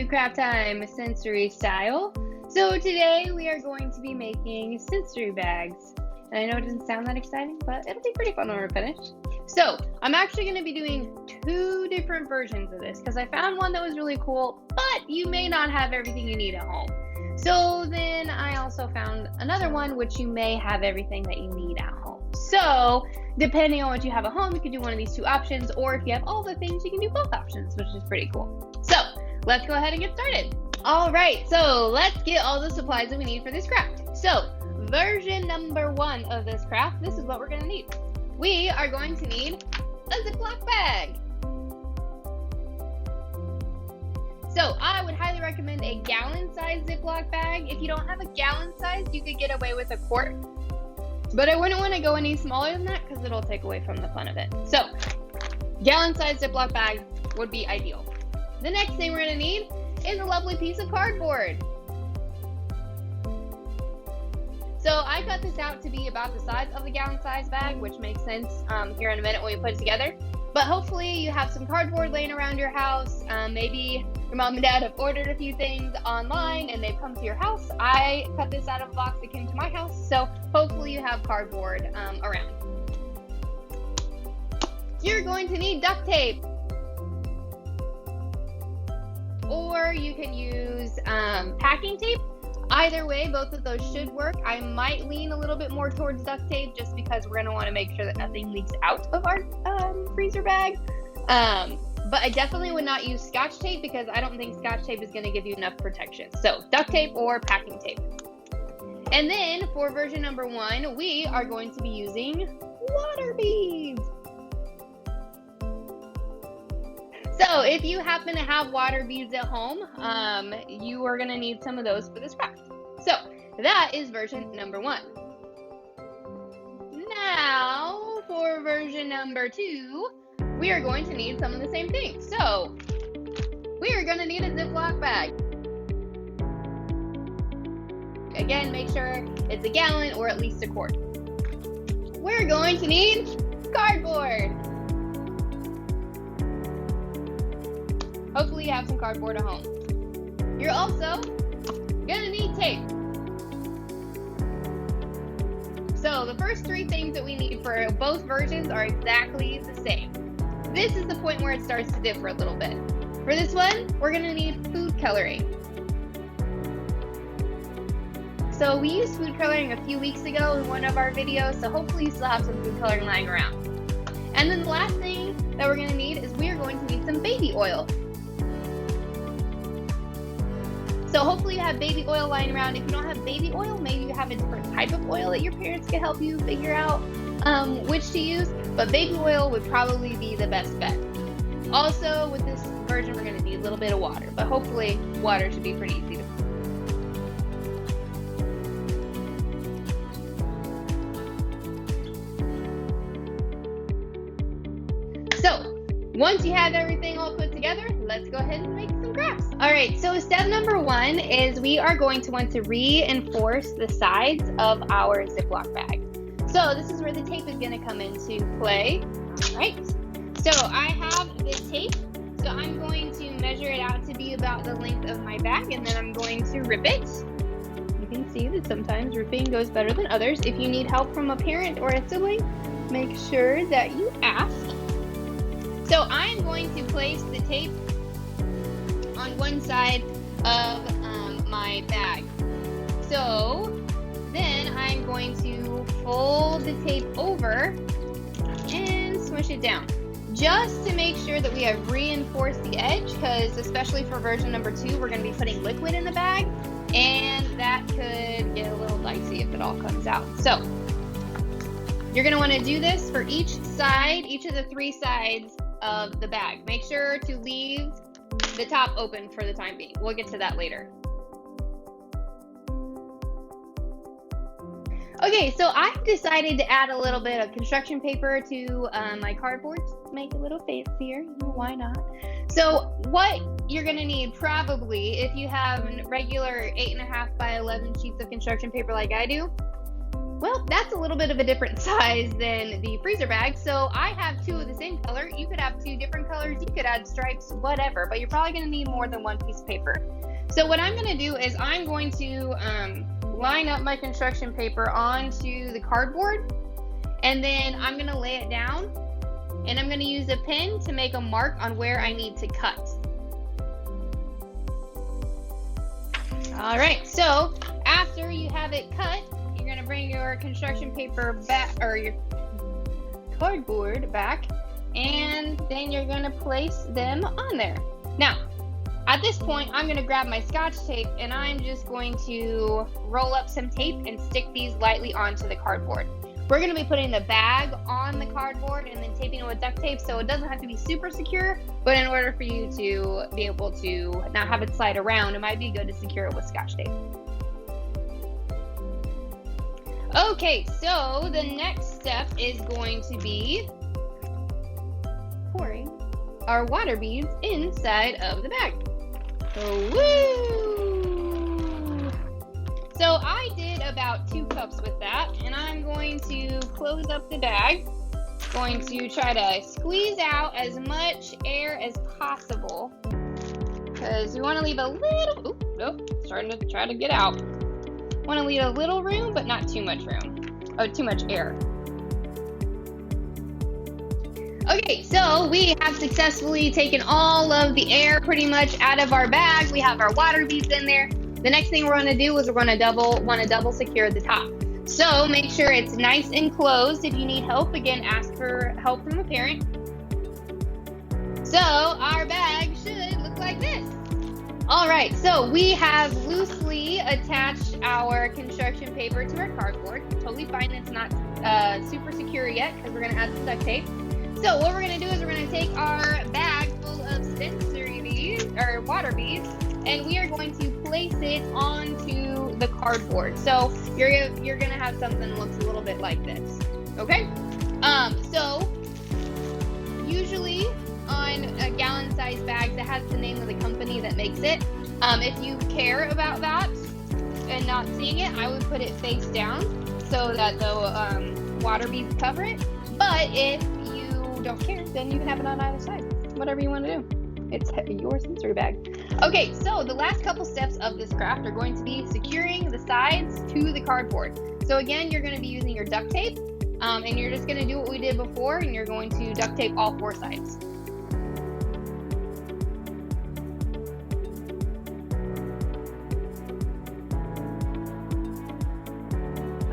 to Craft Time Sensory Style. So today we are going to be making sensory bags. And I know it doesn't sound that exciting, but it'll be pretty fun when we're finished. So I'm actually going to be doing two different versions of this because I found one that was really cool, but you may not have everything you need at home. So then I also found another one which you may have everything that you need at home. So depending on what you have at home, you can do one of these two options, or if you have all the things, you can do both options, which is pretty cool. So let's go ahead and get started. All right, so let's get all the supplies that we need for this craft. So version number 1 of this craft, this is what we're gonna need. We are going to need a Ziploc bag. So I would highly recommend a gallon-sized Ziploc bag. If you don't have a gallon size, you could get away with a quart. But I wouldn't want to go any smaller than that because it'll take away from the fun of it. So gallon-sized Ziploc bag would be ideal. The next thing we're going to need is a lovely piece of cardboard. So I cut this out to be about the size of the gallon-sized bag, which makes sense here in a minute when we put it together. But hopefully you have some cardboard laying around your house. Maybe your mom and dad have ordered a few things online and they've come to your house. I cut this out of a box that came to my house, so hopefully you have cardboard around. You're going to need duct tape. Or you can use packing tape. Either way, both of those should work. I might lean a little bit more towards duct tape just because we're going to want to make sure that nothing leaks out of our freezer bag. But I definitely would not use Scotch tape because I don't think Scotch tape is going to give you enough protection. So duct tape or packing tape. And then for version number 1, we are going to be using water beads. So if you happen to have water beads at home, you are going to need some of those for this craft. So that is version number 1. Now for version number 2, we are going to need some of the same things. So we are going to need a Ziploc bag. Again, make sure it's a gallon or at least a quart. We're going to need cardboard. Hopefully you have some cardboard at home. You're also gonna need tape. So the first 3 things that we need for both versions are exactly the same. This is the point where it starts to differ a little bit. For this one, we're gonna need food coloring. So we used food coloring a few weeks ago in one of our videos, so hopefully you still have some food coloring lying around. And then the last thing that we're gonna need is we are going to need some baby oil. So hopefully you have baby oil lying around. If you don't have baby oil, maybe you have a different type of oil that your parents can help you figure out which to use. But baby oil would probably be the best bet. Also, with this version, we're going to need a little bit of water. But hopefully, water should be pretty easy to find. So, once you have everything all put together, let's go ahead and make some crafts. All right, so step number 1 is we are going to want to reinforce the sides of our Ziploc bag. So this is where the tape is going to come into play. All right, so I have the tape. So I'm going to measure it out to be about the length of my bag, and then I'm going to rip it. You can see that sometimes ripping goes better than others. If you need help from a parent or a sibling, make sure that you ask. So I'm going to place the tape on one side of my bag. So then I'm going to fold the tape over and smush it down. Just to make sure that we have reinforced the edge, because especially for version number 2, we're going to be putting liquid in the bag, and that could get a little dicey if it all comes out. So you're going to want to do this for each side, each of the 3 sides of the bag. Make sure to leave the top open for the time being. We'll get to that later. Okay, so I've decided to add a little bit of construction paper to my cardboard to make it a little fancier. Why not? So what you're going to need probably, if you have regular 8.5 by 11 sheets of construction paper like I do, Well, that's a little bit of a different size than the freezer bag. So I have two of the same color. You could have two different colors. You could add stripes, whatever, but you're probably going to need more than one piece of paper. So what I'm going to do is I'm going to line up my construction paper onto the cardboard, and then I'm going to lay it down, and I'm going to use a pin to make a mark on where I need to cut. All right, so after you have it cut, you're going to bring your construction paper back, or your cardboard back, and then you're going to place them on there. Now, at this point, I'm going to grab my Scotch tape, and I'm just going to roll up some tape and stick these lightly onto the cardboard. We're going to be putting the bag on the cardboard and then taping it with duct tape, so it doesn't have to be super secure, but in order for you to be able to not have it slide around, it might be good to secure it with Scotch tape. Okay, so the next step is going to be pouring our water beads inside of the bag. Woo! So I did about 2 cups with that, and I'm going to close up the bag. Going to try to squeeze out as much air as possible, because you want to leave a little, starting to try to get out. Want to leave a little room, but not too much room. Oh, too much air. Okay, so we have successfully taken all of the air pretty much out of our bag. We have our water beads in there. The next thing we're going to do is we're going to double secure the top. So make sure it's nice and closed. If you need help, again, ask for help from a parent. So our bag should look like this. All right, so we have loosely attached our construction paper to our cardboard. Totally fine, it's not super secure yet because we're going to add some duct tape. So what we're going to do is we're going to take our bag full of sensory beads, or water beads, and we are going to place it onto the cardboard. So you're going to have something that looks a little bit like this. Okay? So usually on a gallon-sized bag that has the name of the company that makes it, if you care about that and not seeing it, I would put it face down so that the water beads cover it. But if you don't care, then you can have it on either side. Whatever you want to do. It's your sensory bag. Okay, so the last couple steps of this craft are going to be securing the sides to the cardboard. So again, you're going to be using your duct tape, and you're just going to do what we did before, and you're going to duct tape all 4 sides.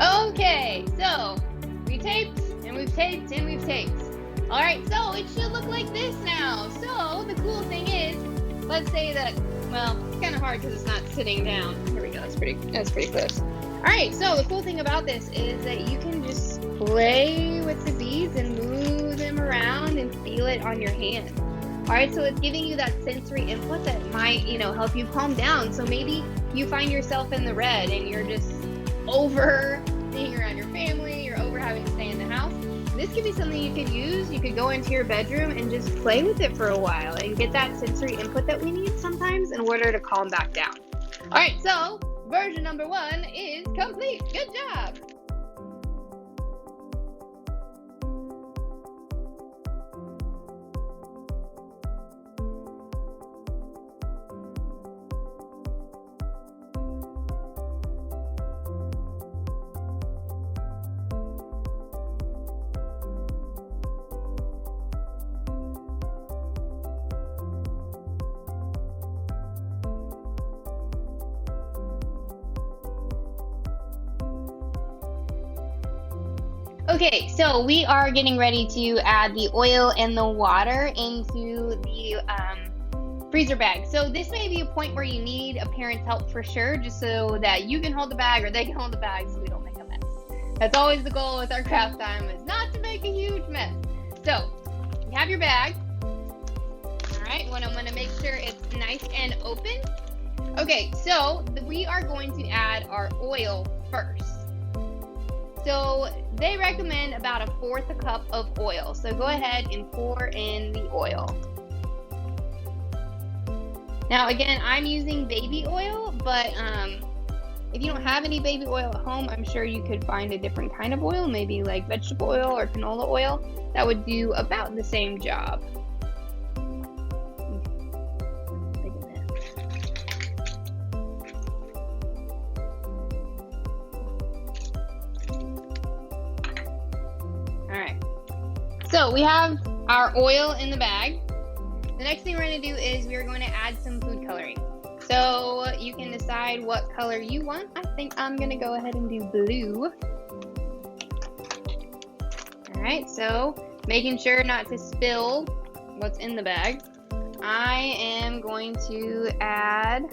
Okay, so we taped, and we've taped, and we've taped. All right, so it should look like this now. So the cool thing is, let's say that, well, it's kind of hard because it's not sitting down. Here we go, that's pretty close. All right, so the cool thing about this is that you can just play with the beads and move them around and feel it on your hand. All right, so it's giving you that sensory input that might, help you calm down. So maybe you find yourself in the red and you're just over being around your family, you're over having to stay in the house. This could be something you could use. You could go into your bedroom and just play with it for a while and get that sensory input that we need sometimes in order to calm back down. All right, so version number 1 is complete. Good job. Okay, so we are getting ready to add the oil and the water into the freezer bag. So this may be a point where you need a parent's help for sure, just so that you can hold the bag or they can hold the bag so we don't make a mess. That's always the goal with our craft time, is not to make a huge mess. So you have your bag. All right, I'm gonna make sure it's nice and open. Okay, so we are going to add our oil first. So they recommend about 1/4 cup of oil. So go ahead and pour in the oil. Now again, I'm using baby oil, but If you don't have any baby oil at home, I'm sure you could find a different kind of oil, maybe like vegetable oil or canola oil, that would do about the same job. Alright, so we have our oil in the bag. The next thing we're going to do is we're going to add some food coloring. So you can decide what color you want. I think I'm going to go ahead and do blue. Alright, so making sure not to spill what's in the bag, I am going to add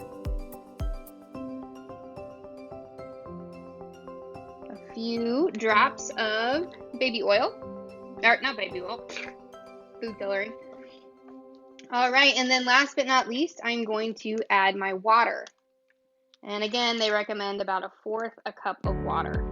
a few drops of baby oil. Or not baby oil, food coloring. Alright, and then last but not least, I'm going to add my water. And again, they recommend about 1/4 cup of water.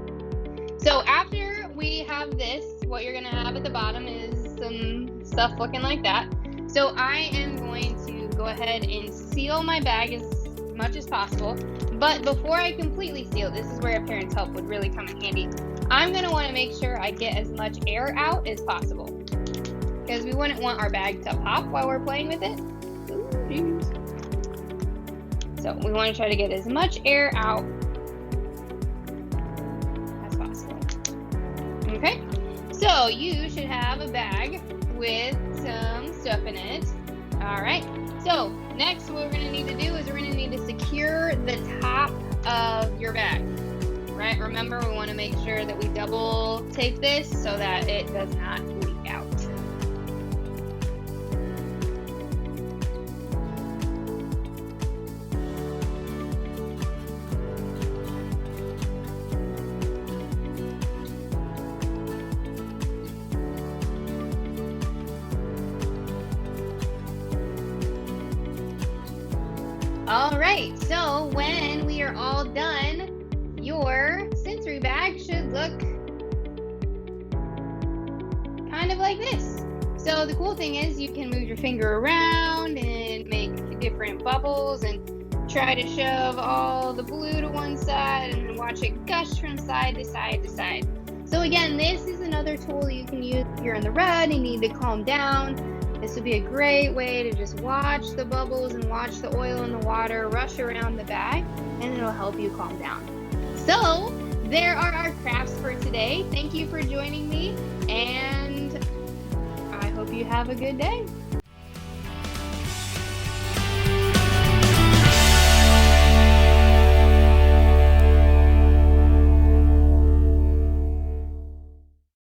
So after we have this, what you're going to have at the bottom is some stuff looking like that. So I am going to go ahead and seal my bag as much as possible. But before I completely seal, this is where a parent's help would really come in handy. I'm going to want to make sure I get as much air out as possible, because we wouldn't want our bag to pop while we're playing with it. Ooh, so we want to try to get as much air out as possible. Okay, so you should have a bag with some stuff in it. Alright, so next what we're going to need to do is we're going to need to secure the top of your bag. Right, remember we want to make sure that we double tape this so that it does not leak out. Alright, so when we are all done, your sensory bag should look kind of like this. So the cool thing is you can move your finger around and make different bubbles and try to shove all the blue to one side and then watch it gush from side to side to side. So again, this is another tool you can use if you're in the rut and need to calm down. This would be a great way to just watch the bubbles and watch the oil and the water rush around the bag, and it'll help you calm down. So there are our crafts for today. Thank you for joining me, and I hope you have a good day.